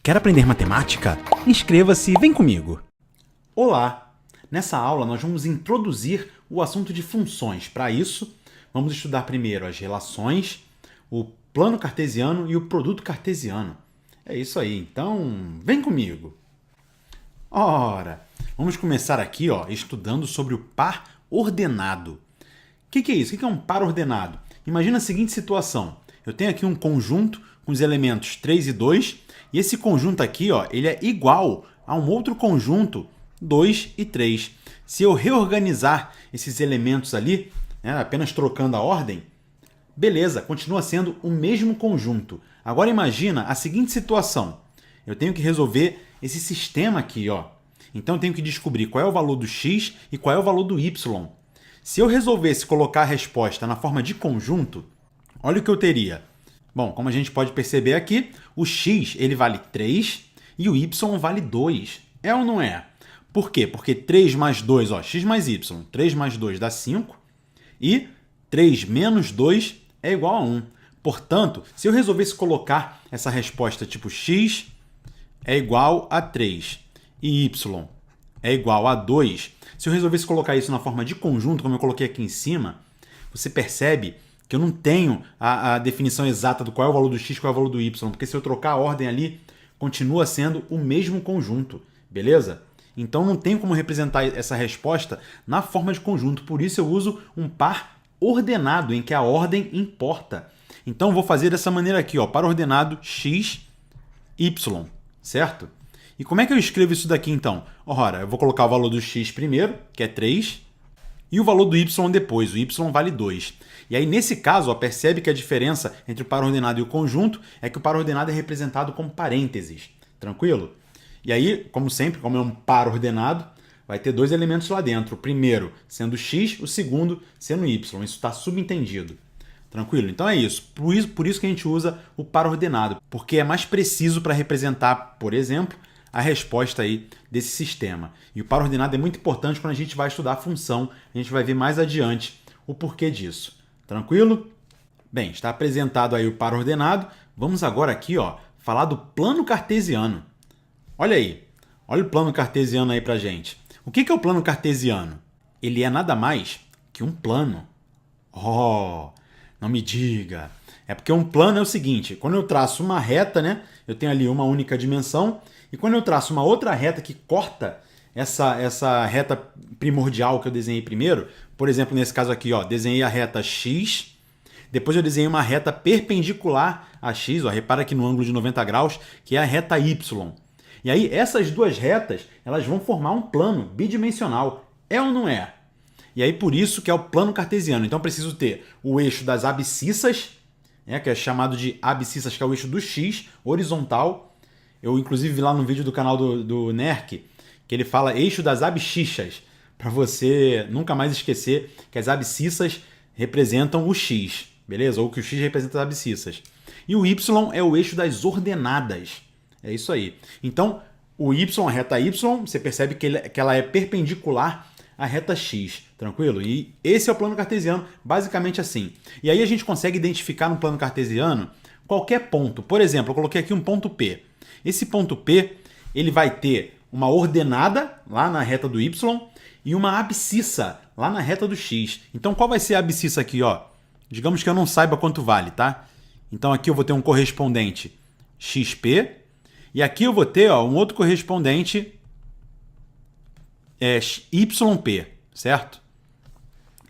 Quer aprender matemática? Inscreva-se e vem comigo! Olá! Nessa aula nós vamos introduzir o assunto de funções. Para isso, vamos estudar primeiro as relações, o plano cartesiano e o produto cartesiano. É isso aí, então vem comigo! Ora, vamos começar aqui estudando sobre o par ordenado. O que é isso? O que é um par ordenado? Imagina a seguinte situação. Eu tenho aqui um conjunto com os elementos 3 e 2, e esse conjunto aqui ele é igual a um outro conjunto 2 e 3. Se eu reorganizar esses elementos ali, apenas trocando a ordem, beleza, continua sendo o mesmo conjunto. Agora imagina a seguinte situação. Eu tenho que resolver esse sistema aqui. Então eu tenho que descobrir qual é o valor do x e qual é o valor do y. Se eu resolvesse colocar a resposta na forma de conjunto, olha o que eu teria. Bom, como a gente pode perceber aqui, o x ele vale 3 e o y vale 2. É ou não é? Por quê? Porque 3 mais 2, x mais y, 3 mais 2 dá 5 e 3 menos 2 é igual a 1. Portanto, se eu resolvesse colocar essa resposta tipo x é igual a 3 e y é igual a 2, se eu resolvesse colocar isso na forma de conjunto, como eu coloquei aqui em cima, você percebe que eu não tenho a definição exata do qual é o valor do x e qual é o valor do y, porque se eu trocar a ordem ali, continua sendo o mesmo conjunto, beleza? Então não tenho como representar essa resposta na forma de conjunto, por isso eu uso um par ordenado, em que a ordem importa. Então eu vou fazer dessa maneira aqui, par ordenado x, y, certo? E como é que eu escrevo isso daqui então? Ora, eu vou colocar o valor do x primeiro, que é 3, e o valor do y depois, o y vale 2. E aí, nesse caso, percebe que a diferença entre o par ordenado e o conjunto é que o par ordenado é representado com parênteses. Tranquilo? E aí, como sempre, como é um par ordenado, vai ter dois elementos lá dentro. O primeiro sendo x, o segundo sendo y. Isso está subentendido. Tranquilo? Então é isso. Por isso que a gente usa o par ordenado, porque é mais preciso para representar, por exemplo, a resposta aí desse sistema. E o par ordenado é muito importante quando a gente vai estudar a função. A gente vai ver mais adiante o porquê disso. Tranquilo? Bem, está apresentado aí o par ordenado. Vamos agora aqui falar do plano cartesiano. Olha aí. Olha o plano cartesiano aí pra gente. O que é o plano cartesiano? Ele é nada mais que um plano. Não me diga. É porque um plano é o seguinte, quando eu traço uma reta, eu tenho ali uma única dimensão, e quando eu traço uma outra reta que corta essa reta primordial que eu desenhei primeiro, por exemplo, nesse caso aqui, desenhei a reta x, depois eu desenhei uma reta perpendicular a x, repara aqui no ângulo de 90 graus, que é a reta y. E aí essas duas retas, elas vão formar um plano bidimensional. É ou não é? E aí por isso que é o plano cartesiano. Então eu preciso ter o eixo das abscissas, que é chamado de abscissas, que é o eixo do x, horizontal. Eu inclusive vi lá no vídeo do canal do NERC, que ele fala eixo das abscissas, para você nunca mais esquecer que as abscissas representam o x, beleza? Ou que o x representa as abscissas. E o y é o eixo das ordenadas. É isso aí. Então, o y, a reta y, você percebe que ela é perpendicular à reta x, tranquilo? E esse é o plano cartesiano, basicamente assim. E aí a gente consegue identificar no plano cartesiano qualquer ponto. Por exemplo, eu coloquei aqui um ponto P. Esse ponto P, ele vai ter uma ordenada lá na reta do y e uma abscissa lá na reta do x. Então, qual vai ser a abscissa aqui? Digamos que eu não saiba quanto vale, tá? Então, aqui eu vou ter um correspondente xp e aqui eu vou ter um outro correspondente yp, certo?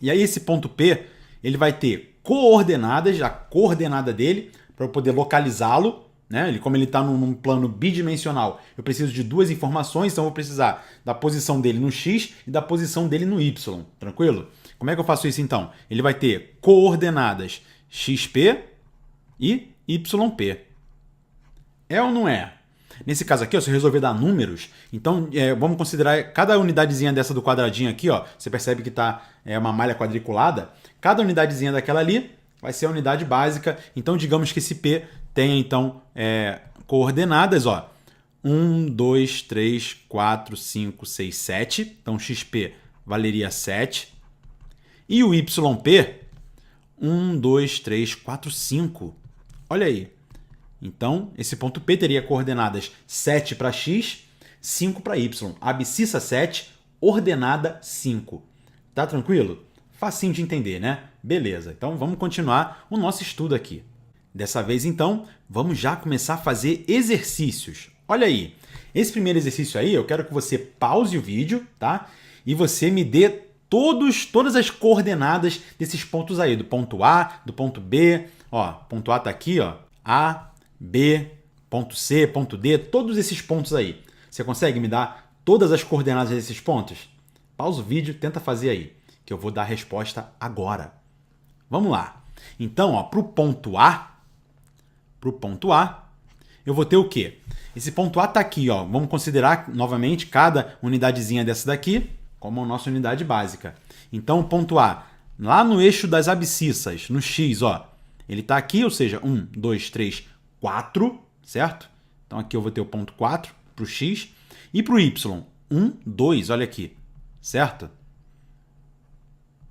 E aí esse ponto P, ele vai ter coordenadas, a coordenada dele, para eu poder localizá-lo. Como ele está num plano bidimensional, eu preciso de duas informações, então eu vou precisar da posição dele no x e da posição dele no y, tranquilo? Como é que eu faço isso então? Ele vai ter coordenadas xp e yp. É ou não é? Nesse caso aqui, se eu resolver dar números, então vamos considerar cada unidadezinha dessa do quadradinho aqui, você percebe que está uma malha quadriculada, cada unidadezinha daquela ali vai ser a unidade básica, então digamos que esse P tenha então coordenadas, 1, 2, 3, 4, 5, 6, 7, então XP valeria 7, e o YP, 1, 2, 3, 4, 5, olha aí, Então, esse ponto P teria coordenadas 7 para x, 5 para y. Abscissa 7, ordenada 5. Tá tranquilo? Facinho de entender, né? Beleza, então vamos continuar o nosso estudo aqui. Dessa vez, então, vamos já começar a fazer exercícios. Olha aí, esse primeiro exercício aí, eu quero que você pause o vídeo, tá? E você me dê todas as coordenadas desses pontos aí, do ponto A, do ponto B. Ó, ponto A tá aqui, ó. A, B, ponto C, ponto D, todos esses pontos aí. Você consegue me dar todas as coordenadas desses pontos? Pausa o vídeo, tenta fazer aí, que eu vou dar a resposta agora. Vamos lá. Então, para o ponto A, eu vou ter o quê? Esse ponto A está aqui, ó. Vamos considerar novamente cada unidadezinha dessa daqui como a nossa unidade básica. Então, o ponto A, lá no eixo das abscissas, no x, ó, ele está aqui, ou seja, 1, 2, 3, 4, certo? Então, aqui eu vou ter o ponto 4 para o x. E para o y, 1, 2, olha aqui, certo?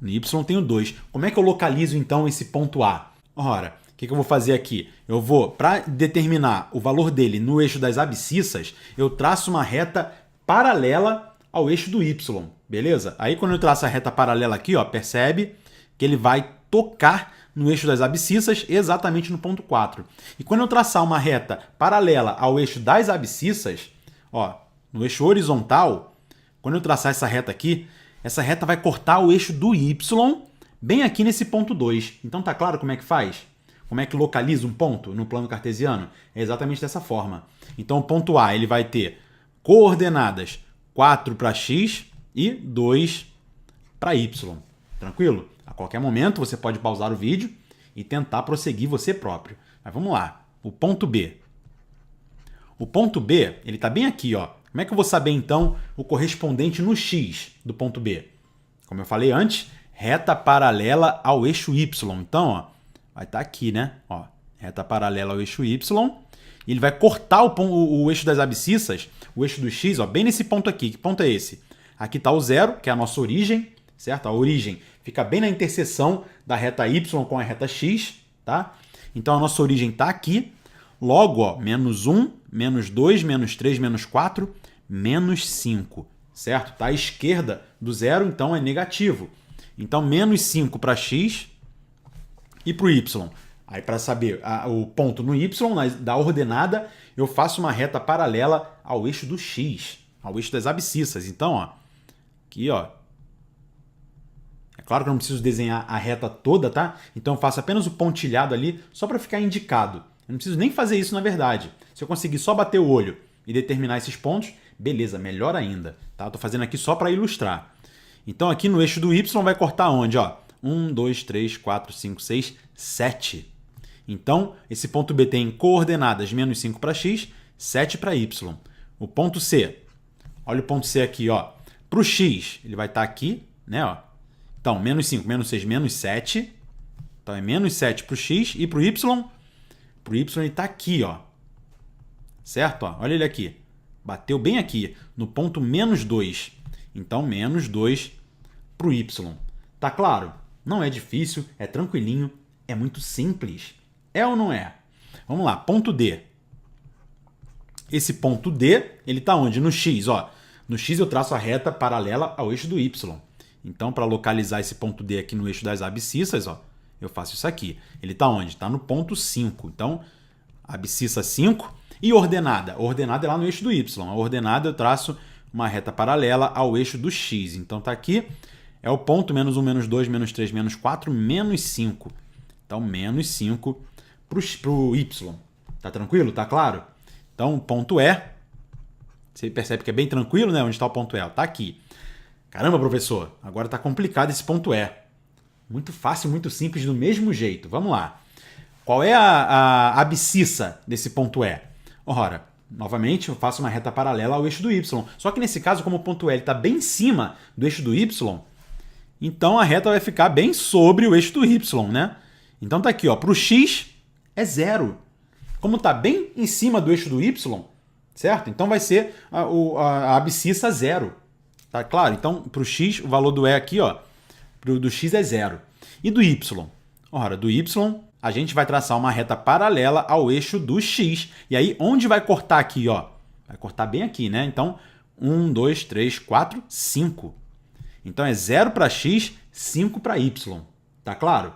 No y tenho 2. Como é que eu localizo, então, esse ponto A? Ora, o que eu vou fazer aqui? Eu vou, para determinar o valor dele no eixo das abscissas, eu traço uma reta paralela ao eixo do y, beleza? Aí, quando eu traço a reta paralela aqui, ó, percebe que ele vai tocar no eixo das abscissas, exatamente no ponto 4. E quando eu traçar uma reta paralela ao eixo das abscissas, ó, no eixo horizontal, quando eu traçar essa reta aqui, essa reta vai cortar o eixo do y bem aqui nesse ponto 2. Então tá claro como é que faz? Como é que localiza um ponto no plano cartesiano? É exatamente dessa forma. Então o ponto A ele vai ter coordenadas 4 para x e 2 para y. Tranquilo? A qualquer momento você pode pausar o vídeo e tentar prosseguir você próprio. Mas vamos lá. O ponto B. O ponto B ele está bem aqui, ó. Como é que eu vou saber, então, o correspondente no x do ponto B? Como eu falei antes, reta paralela ao eixo y. Então, ó, vai estar aqui, né? Ó, reta paralela ao eixo y. E ele vai cortar o eixo das abscissas, o eixo do x, ó, bem nesse ponto aqui. Que ponto é esse? Aqui está o zero, que é a nossa origem, certo? A origem fica bem na interseção da reta y com a reta x, tá? Então, a nossa origem está aqui. Logo, ó, menos 1, menos 2, menos 3, menos 4, menos 5, certo? Está à esquerda do zero, então é negativo. Então, menos 5 para x e para o y. Aí, para saber o ponto no y, da ordenada, eu faço uma reta paralela ao eixo do x, ao eixo das abscissas. Então, ó, aqui, ó. É claro que eu não preciso desenhar a reta toda, tá? Então, eu faço apenas o pontilhado ali, só para ficar indicado. Eu não preciso nem fazer isso, na verdade. Se eu conseguir só bater o olho e determinar esses pontos, beleza, melhor ainda. Tá? Estou fazendo aqui só para ilustrar. Então, aqui no eixo do y vai cortar onde? Ó? 1, 2, 3, 4, 5, 6, 7. Então, esse ponto B tem coordenadas menos 5 para x, 7 para y. O ponto C. Olha o ponto C aqui. Para o x, ele vai estar aqui. Né? Ó. Então, menos 5, menos 6, menos 7. Então, é menos 7 para o x. E para o y? Para o y ele está aqui. Ó. Certo? Ó. Olha ele aqui. Bateu bem aqui, no ponto menos 2. Então, menos 2 para o y. Tá claro? Não é difícil, é tranquilinho, é muito simples. É ou não é? Vamos lá, ponto D. Esse ponto D, ele está onde? No x. Ó. No x eu traço a reta paralela ao eixo do y. Então, para localizar esse ponto D aqui no eixo das abscissas, ó, eu faço isso aqui. Ele está onde? Está no ponto 5. Então, abscissa 5. E ordenada? A ordenada é lá no eixo do y. A ordenada eu traço uma reta paralela ao eixo do x. Então, está aqui. É o ponto menos 1, menos 2, menos 3, menos 4, menos 5. Então, menos 5 para o y. Tá tranquilo? Tá claro? Então, o ponto E. Você percebe que é bem tranquilo, né? Onde está o ponto E? Tá aqui. Caramba, professor, agora tá complicado esse ponto E. Muito fácil, muito simples, do mesmo jeito. Vamos lá. Qual é a abscissa desse ponto E? Ora, novamente, eu faço uma reta paralela ao eixo do y. Só que nesse caso, como o ponto E está bem em cima do eixo do y, então a reta vai ficar bem sobre o eixo do y, né? Então tá aqui, ó, para o x é 0. Como está bem em cima do eixo do y, certo? Então vai ser a abscissa 0. Tá claro? Então, para o x, o valor do E aqui, ó, do x é 0. E do y? Ora, do y a gente vai traçar uma reta paralela ao eixo do x. E aí, onde vai cortar aqui, ó? Vai cortar bem aqui, né? Então, 1, 2, 3, 4, 5. Então, é 0 para x, 5 para y. Tá claro?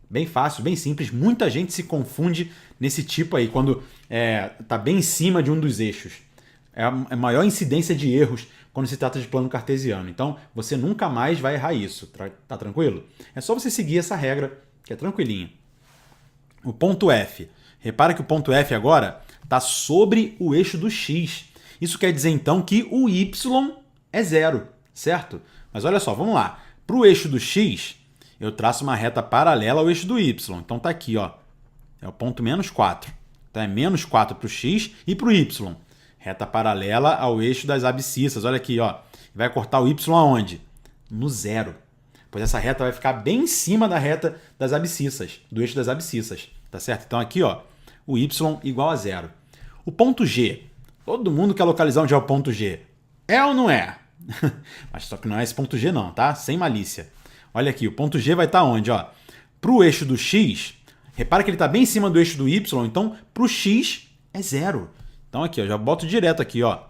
Bem fácil, bem simples. Muita gente se confunde nesse tipo aí, quando tá bem em cima de um dos eixos. É a maior incidência de erros quando se trata de plano cartesiano. Então, você nunca mais vai errar isso. Tá tranquilo? É só você seguir essa regra, que é tranquilinha. O ponto F. Repara que o ponto F agora está sobre o eixo do x. Isso quer dizer, então, que o y é 0, certo? Mas olha só, vamos lá. Para o eixo do x, eu traço uma reta paralela ao eixo do y. Então está aqui, ó. É o ponto menos 4. Então é menos 4 para o x e para o y. Reta paralela ao eixo das abscissas. Olha aqui, ó. Vai cortar o y aonde? No 0. Pois essa reta vai ficar bem em cima da reta das abscissas, do eixo das abscissas, tá certo? Então aqui, ó, o y igual a 0. O ponto G, todo mundo quer localizar onde é o ponto G. É ou não é? Mas só que não é esse ponto G não, tá? Sem malícia. Olha aqui, o ponto G vai estar onde, ó? Para o eixo do x, repara que ele está bem em cima do eixo do y, então para o x é 0. Então aqui, ó, já boto direto aqui, ó.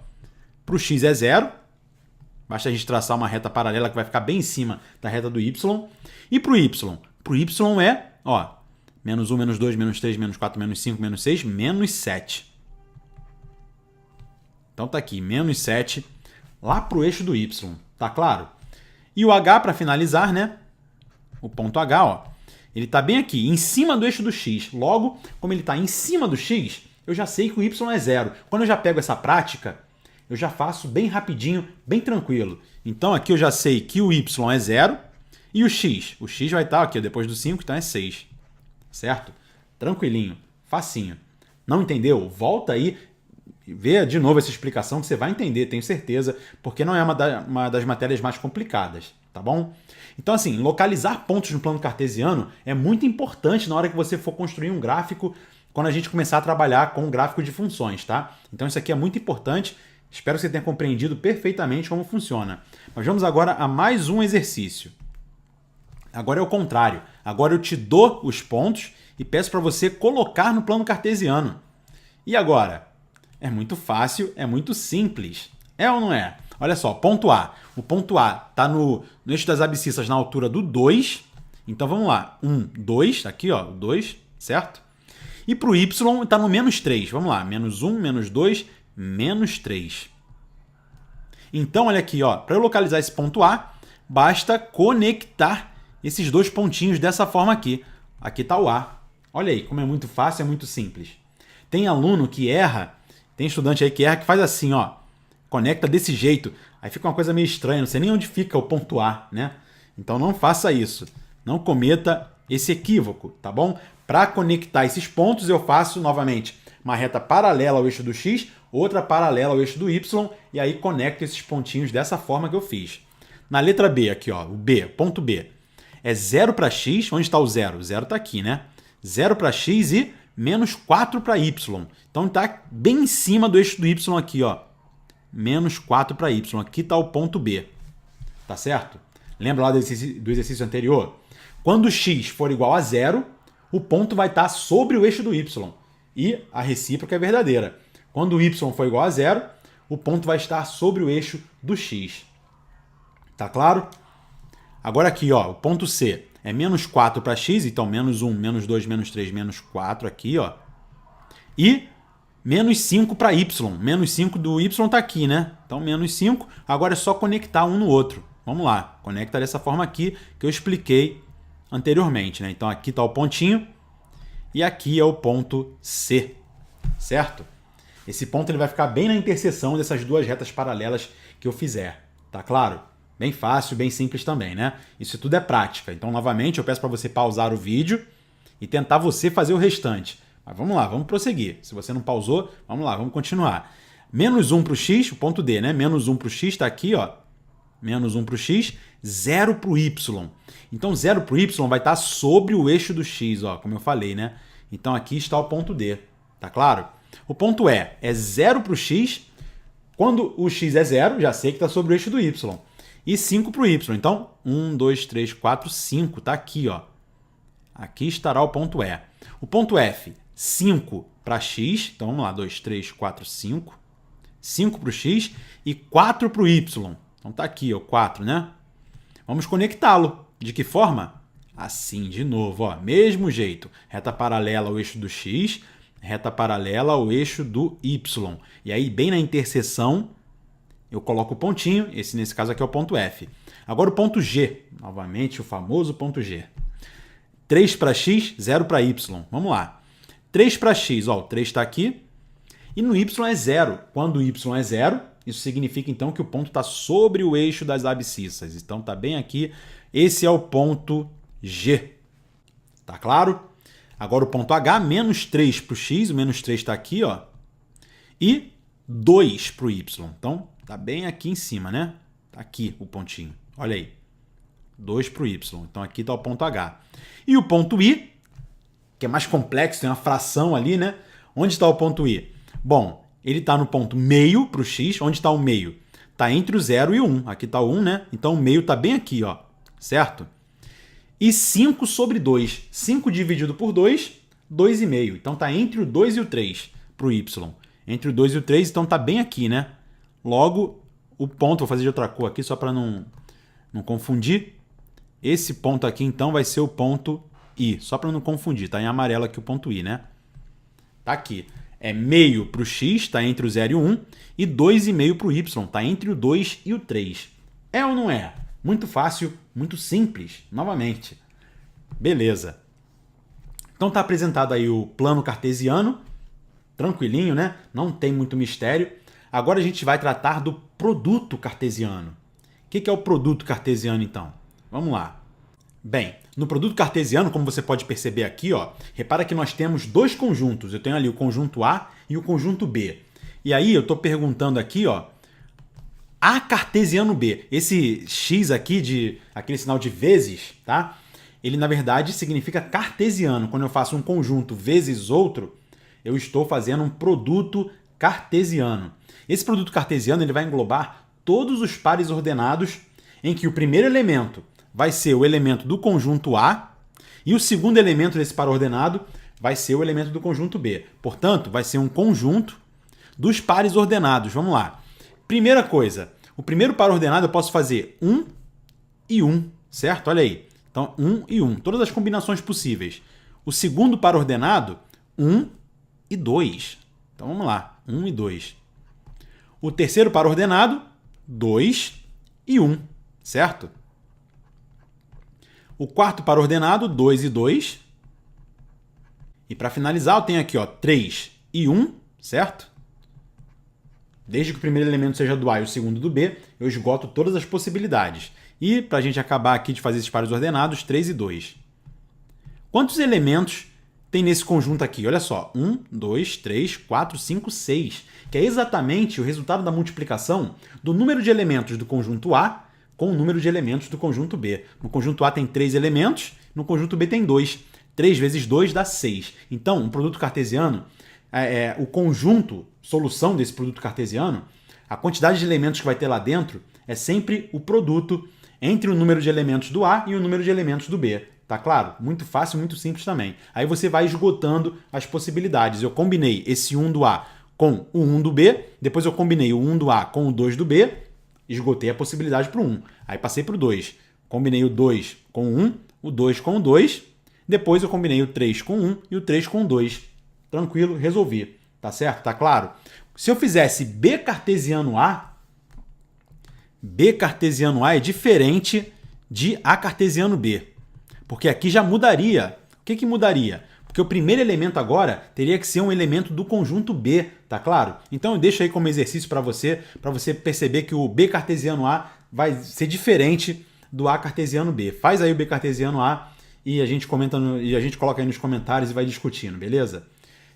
Para o x é 0. Basta a gente traçar uma reta paralela que vai ficar bem em cima da reta do y. E para o y? Para o y é, ó, menos 1, menos 2, menos 3, menos 4, menos 5, menos 6, menos 7. Então tá aqui, menos 7, lá para o eixo do y. Tá claro? E o h, para finalizar, né? O ponto h, ó, ele está bem aqui, em cima do eixo do x. Logo, como ele está em cima do x, eu já sei que o y é 0. Quando eu já pego essa prática, eu já faço bem rapidinho, bem tranquilo. Então aqui eu já sei que o y é 0 e o x vai estar aqui depois do 5, então é 6. Certo? Tranquilinho, facinho. Não entendeu? Volta aí e vê de novo essa explicação que você vai entender, tenho certeza, porque não é uma das matérias mais complicadas, tá bom? Então assim, localizar pontos no plano cartesiano é muito importante na hora que você for construir um gráfico, quando a gente começar a trabalhar com um gráfico de funções, tá? Então isso aqui é muito importante. Espero que você tenha compreendido perfeitamente como funciona. Mas vamos agora a mais um exercício. Agora é o contrário. Agora eu te dou os pontos e peço para você colocar no plano cartesiano. E agora? É muito fácil, é muito simples. É ou não é? Olha só, ponto A. O ponto A está no eixo das abscissas na altura do 2. Então vamos lá. 1, 2, aqui ó, 2, certo? E para o y está no menos 3. Vamos lá, menos 1, menos 2, menos 3. Então, olha aqui, ó, para eu localizar esse ponto A, basta conectar esses dois pontinhos dessa forma aqui. Aqui está o A. Olha aí, como é muito fácil, é muito simples. Tem aluno que erra, tem estudante aí que erra, que faz assim, ó, conecta desse jeito. Aí fica uma coisa meio estranha, não sei nem onde fica o ponto A, né? Então não faça isso. Não cometa esse equívoco, tá bom? Para conectar esses pontos, eu faço novamente uma reta paralela ao eixo do x, outra paralela ao eixo do y, e aí conecto esses pontinhos dessa forma que eu fiz. Na letra B, aqui, ó, o B, ponto B, é 0 para x, onde está o 0? O 0 está aqui, né? 0 para x e menos 4 para y. Então está bem em cima do eixo do y aqui, ó. Menos 4 para y. Aqui está o ponto B. Tá certo? Lembra lá do exercício anterior? Quando x for igual a 0, o ponto vai estar sobre o eixo do y. E a recíproca é verdadeira. Quando o y for igual a 0, o ponto vai estar sobre o eixo do x. Tá claro? Agora aqui, ó, o ponto C é menos 4 para x, então menos 1, menos 2, menos 3, menos 4 aqui, ó. E menos 5 para y. Menos 5 do y está aqui, né? Então menos 5, agora é só conectar um no outro. Vamos lá, conecta dessa forma aqui que eu expliquei anteriormente, né? Então aqui está o pontinho e aqui é o ponto C, certo? Esse ponto ele vai ficar bem na interseção dessas duas retas paralelas que eu fizer, tá claro? Bem fácil, bem simples também, né? Isso tudo é prática. Então, novamente, eu peço para você pausar o vídeo e tentar você fazer o restante. Mas vamos lá, vamos prosseguir. Se você não pausou, vamos lá, vamos continuar. Menos 1 para o x, o ponto D, né? Menos 1 para o x está aqui, ó. Menos 1 para o x, 0 para o y. Então, 0 para o y vai estar sobre o eixo do x, ó, como eu falei, né? Então, aqui está o ponto D, tá claro? O ponto E é 0 para o x. Quando o x é 0, já sei que está sobre o eixo do y. E 5 para o y. Então, 1, 2, 3, 4, 5. Está aqui, ó. Aqui estará o ponto E. O ponto F, 5 para x. Então, vamos lá. 2, 3, 4, 5. 5 para o x e 4 para o y. Então, está aqui, o 4, né? Vamos conectá-lo. De que forma? Assim, de novo, ó, mesmo jeito. Reta paralela ao eixo do x, reta paralela ao eixo do y. E aí, bem na interseção, eu coloco o pontinho. Esse, nesse caso aqui, é o ponto F. Agora, o ponto G. Novamente, o famoso ponto G. 3 para x, 0 para y. Vamos lá. 3 para x, ó, o 3 está aqui. E no y é 0. Quando o y é 0, isso significa, então, que o ponto está sobre o eixo das abscissas. Então, está bem aqui. Esse é o ponto G. Tá claro? Agora, o ponto H, menos 3 para o x. O menos 3 está aqui, ó. E 2 para o y. Então, está bem aqui em cima, né? Está aqui o pontinho. Olha aí. 2 para o y. Então, aqui está o ponto H. E o ponto I, que é mais complexo, tem uma fração ali, né? Onde está o ponto I? Bom, ele está no ponto meio para o x. Onde está o meio? Está entre o 0 e o 1. Aqui está o 1, né? Então, o meio está bem aqui, ó. Certo? E 5 sobre 2. 5 dividido por 2, 2,5. Então, está entre o 2 e o 3 para o y. Entre o 2 e o 3, então está bem aqui, né? Logo, o ponto, vou fazer de outra cor aqui só para não confundir. Esse ponto aqui, então, vai ser o ponto I. Só para não confundir, tá em amarelo aqui o ponto I, né? Tá aqui. É meio para o x, está entre o 0 e o 1. E 2,5 para o y, está entre o 2 e o 3. É ou não é? Muito fácil, muito simples, novamente. Beleza. Então tá apresentado aí o plano cartesiano. Tranquilinho, né? Não tem muito mistério. Agora a gente vai tratar do produto cartesiano. O que é o produto cartesiano, então? Vamos lá. Bem, no produto cartesiano, como você pode perceber aqui, ó, repara que nós temos dois conjuntos. Eu tenho ali o conjunto A e o conjunto B. E aí eu estou perguntando aqui, ó, A cartesiano B. Esse X aqui, aquele sinal de vezes, tá? Ele, na verdade, significa cartesiano. Quando eu faço um conjunto vezes outro, eu estou fazendo um produto cartesiano. Esse produto cartesiano ele vai englobar todos os pares ordenados em que o primeiro elemento vai ser o elemento do conjunto A e o segundo elemento desse par ordenado vai ser o elemento do conjunto B. Portanto, vai ser um conjunto dos pares ordenados. Vamos lá. Primeira coisa, o primeiro par ordenado eu posso fazer 1 e 1, certo? Olha aí. Então, 1 e 1. Todas as combinações possíveis. O segundo par ordenado, 1 e 2. Então, vamos lá. 1 e 2. O terceiro par ordenado, 2 e 1, certo? O quarto par ordenado, 2 e 2. E para finalizar, eu tenho aqui, ó, 3 e 1, certo? Desde que o primeiro elemento seja do A e o segundo do B, eu esgoto todas as possibilidades. E, para a gente acabar aqui de fazer esses pares ordenados, 3 e 2. Quantos elementos tem nesse conjunto aqui? Olha só, 1, 2, 3, 4, 5, 6. Que é exatamente o resultado da multiplicação do número de elementos do conjunto A com o número de elementos do conjunto B. No conjunto A tem 3 elementos, no conjunto B tem 2. 3 vezes 2 dá 6. Então, um produto cartesiano, o conjunto, solução desse produto cartesiano, a quantidade de elementos que vai ter lá dentro é sempre o produto entre o número de elementos do A e o número de elementos do B. Tá claro? Muito fácil, muito simples também. Aí você vai esgotando as possibilidades. Eu combinei esse 1 do A com o 1 do B, depois eu combinei o 1 do A com o 2 do B, esgotei a possibilidade para o 1. Aí passei para o 2. Combinei o 2 com o 1, o 2 com o 2, depois eu combinei o 3 com o 1 e o 3 com o 2. Tranquilo, resolvi. Tá certo? Tá claro? Se eu fizesse B cartesiano A é diferente de A cartesiano B. Porque aqui já mudaria. O que mudaria? Porque o primeiro elemento agora teria que ser um elemento do conjunto B, tá claro? Então eu deixo aí como exercício para você perceber que o B cartesiano A vai ser diferente do A cartesiano B. Faz aí o B cartesiano A e a gente comenta e a gente coloca aí nos comentários e vai discutindo, beleza?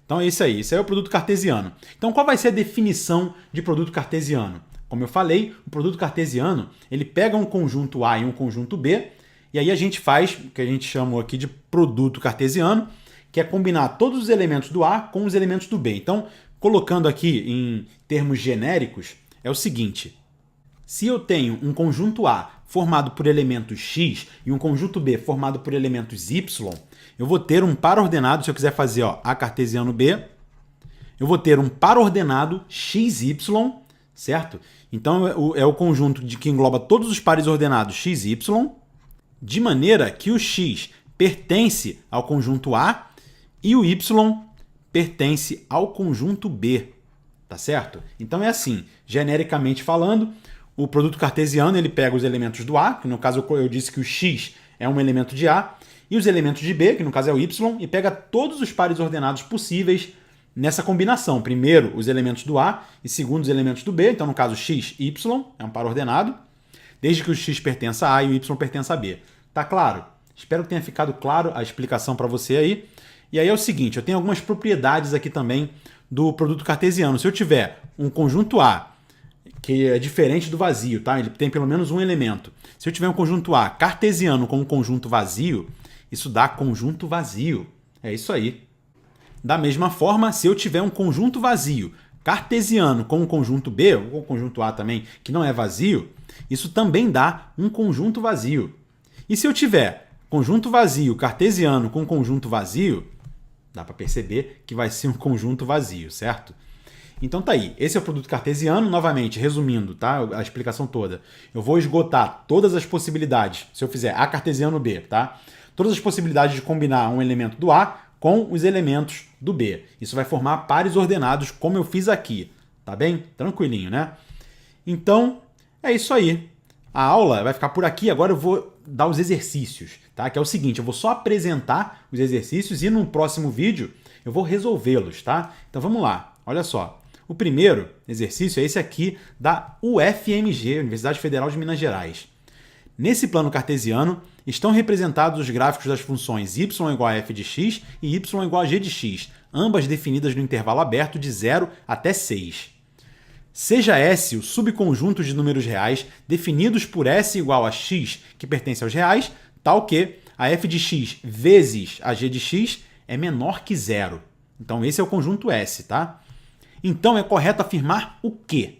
Então é isso aí. Esse aí é o produto cartesiano. Então qual vai ser a definição de produto cartesiano? Como eu falei, o produto cartesiano ele pega um conjunto A e um conjunto B e aí a gente faz o que a gente chamou aqui de produto cartesiano, que é combinar todos os elementos do A com os elementos do B. Então, colocando aqui em termos genéricos, é o seguinte. Se eu tenho um conjunto A formado por elementos X e um conjunto B formado por elementos Y, eu vou ter um par ordenado, se eu quiser fazer ó, A cartesiano B, eu vou ter um par ordenado XY, certo? Então é o conjunto de que engloba todos os pares ordenados XY, de maneira que o X pertence ao conjunto A e o Y pertence ao conjunto B, tá certo? Então é assim, genericamente falando, o produto cartesiano ele pega os elementos do A, que no caso eu disse que o X é um elemento de A, e os elementos de B, que no caso é o Y, e pega todos os pares ordenados possíveis nessa combinação. Primeiro, os elementos do A e segundo, os elementos do B. Então, no caso, X, Y é um par ordenado, desde que o X pertença a A e o Y pertença a B. Tá claro? Espero que tenha ficado claro a explicação para você aí. E aí é o seguinte, eu tenho algumas propriedades aqui também do produto cartesiano. Se eu tiver um conjunto A, que é diferente do vazio, tá? Ele tem pelo menos um elemento. Se eu tiver um conjunto A cartesiano com um conjunto vazio, isso dá conjunto vazio. É isso aí. Da mesma forma, se eu tiver um conjunto vazio cartesiano com um conjunto B, ou conjunto A também, que não é vazio, isso também dá um conjunto vazio. E se eu tiver conjunto vazio cartesiano com conjunto vazio, dá para perceber que vai ser um conjunto vazio, certo? Então tá aí, esse é o produto cartesiano, novamente, resumindo, tá? A explicação toda. Eu vou esgotar todas as possibilidades, se eu fizer A cartesiano B, tá? Todas as possibilidades de combinar um elemento do A com os elementos do B. Isso vai formar pares ordenados, como eu fiz aqui, tá bem? Tranquilinho, né? Então, é isso aí. A aula vai ficar por aqui, agora eu vou dar os exercícios, tá? Que é o seguinte, eu vou só apresentar os exercícios e no próximo vídeo eu vou resolvê-los, tá? Então vamos lá, olha só. O primeiro exercício é esse aqui da UFMG, Universidade Federal de Minas Gerais. Nesse plano cartesiano, estão representados os gráficos das funções y igual a f de x e y igual a g de x, ambas definidas no intervalo aberto de 0 até 6. Seja S o subconjunto de números reais definidos por S igual a x, que pertence aos reais, tal que a f de x vezes a g de x é menor que 0. Então esse é o conjunto S, tá? Então é correto afirmar o quê?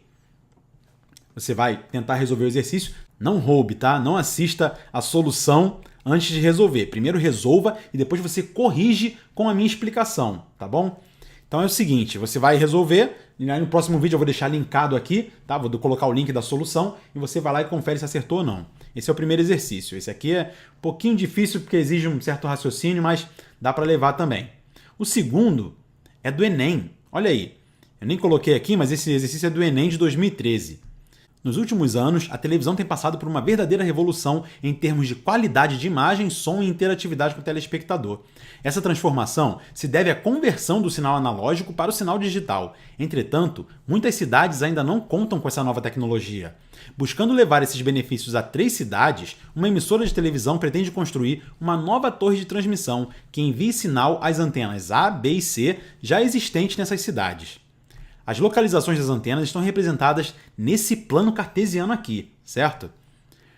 Você vai tentar resolver o exercício, não roube, tá? Não assista a solução antes de resolver. Primeiro resolva e depois você corrige com a minha explicação, tá bom? Então é o seguinte, você vai resolver, e aí no próximo vídeo eu vou deixar linkado aqui, tá? Vou colocar o link da solução e você vai lá e confere se acertou ou não. Esse é o primeiro exercício. Esse aqui é um pouquinho difícil porque exige um certo raciocínio, mas dá para levar também. O segundo é do Enem. Olha aí, eu nem coloquei aqui, mas esse exercício é do Enem de 2013. Nos últimos anos, a televisão tem passado por uma verdadeira revolução em termos de qualidade de imagem, som e interatividade com o telespectador. Essa transformação se deve à conversão do sinal analógico para o sinal digital. Entretanto, muitas cidades ainda não contam com essa nova tecnologia. Buscando levar esses benefícios a 3 cidades, uma emissora de televisão pretende construir uma nova torre de transmissão que envie sinal às antenas A, B e C já existentes nessas cidades. As localizações das antenas estão representadas nesse plano cartesiano aqui, certo?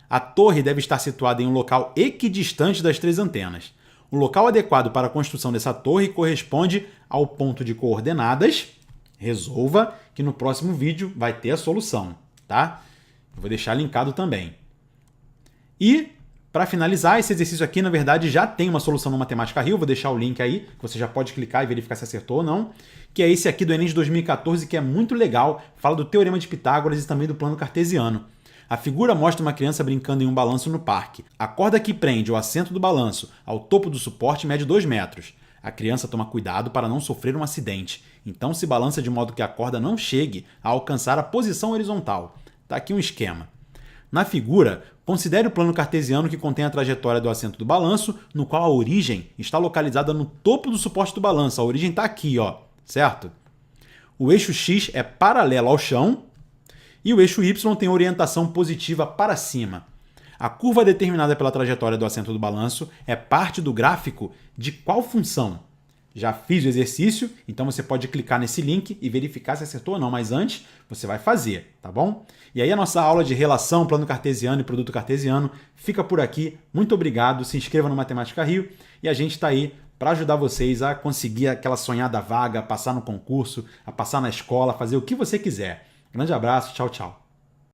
A torre deve estar situada em um local equidistante das 3 antenas. O local adequado para a construção dessa torre corresponde ao ponto de coordenadas. Resolva, que no próximo vídeo vai ter a solução, tá? Eu vou deixar linkado também. E, para finalizar, esse exercício aqui, na verdade, já tem uma solução no Matemática Rio. Vou deixar o link aí, que você já pode clicar e verificar se acertou ou não. Que é esse aqui do Enem de 2014, que é muito legal. Fala do Teorema de Pitágoras e também do plano cartesiano. A figura mostra uma criança brincando em um balanço no parque. A corda que prende o assento do balanço ao topo do suporte mede 2 metros. A criança toma cuidado para não sofrer um acidente. Então se balança de modo que a corda não chegue a alcançar a posição horizontal. Está aqui um esquema. Na figura, considere o plano cartesiano que contém a trajetória do assento do balanço, no qual a origem está localizada no topo do suporte do balanço. A origem está aqui, ó, certo? O eixo X é paralelo ao chão e o eixo Y tem orientação positiva para cima. A curva determinada pela trajetória do assento do balanço é parte do gráfico de qual função? Já fiz o exercício, então você pode clicar nesse link e verificar se acertou ou não, mas antes você vai fazer, tá bom? E aí a nossa aula de relação, plano cartesiano e produto cartesiano fica por aqui. Muito obrigado, se inscreva no Matemática Rio e a gente está aí para ajudar vocês a conseguir aquela sonhada vaga, a passar no concurso, a passar na escola, fazer o que você quiser. Grande abraço, tchau, tchau.